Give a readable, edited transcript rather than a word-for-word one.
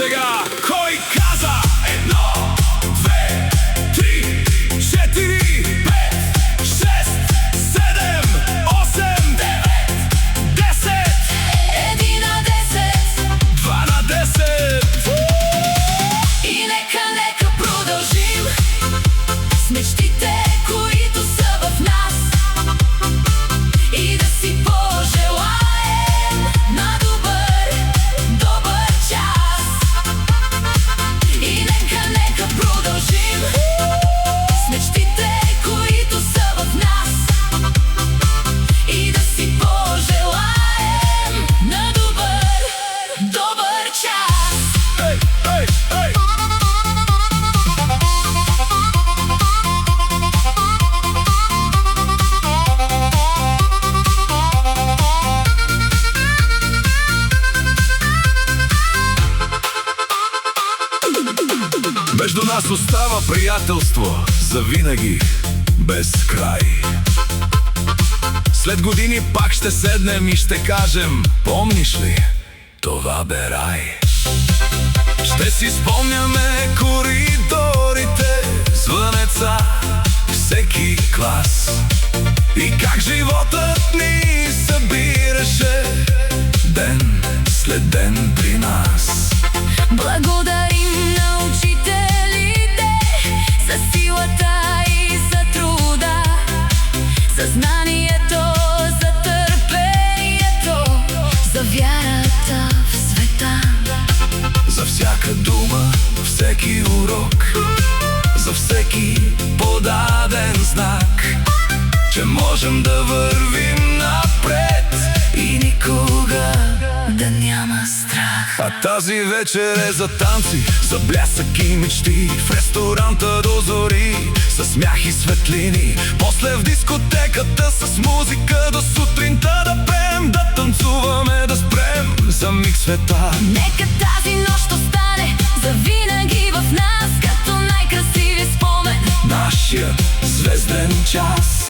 Сега, кой каза? 1, 2, 3, 4, 5, 6, 7, 8, 9, 10. 1 на 10, 2 на 10. и нека продължим с мечтите, които са в нас, и да си пожелаем на добър час. И нека продължим с мечтите, които са в нас, и да си пожелаем на добър час. Ей, ей, ей! Между нас остава приятелство завинаги, без край. След години пак ще седнем и ще кажем: помниш ли, това бе рай. Ще си спомняме коридорите, звънеца, всеки клас, и как животът ни събираше ден след ден при нас. Благодарим на учителите за силата и за труда, за знанието, за търпението, за вярата в света. За всяка дума, всеки урок, за всеки подаден знак, че можем да вървим напред и никога Да няма страх. А тази вечер е за танци, за блясък и мечти, в ресторанта до зори, с смях и светлини. После в дискотеката с музика до сутринта да пеем, да танцуваме, да спрем за миг света. Нека тази нощ остане завинаги в нас, като най-красиви спомен. Нашия звезден час.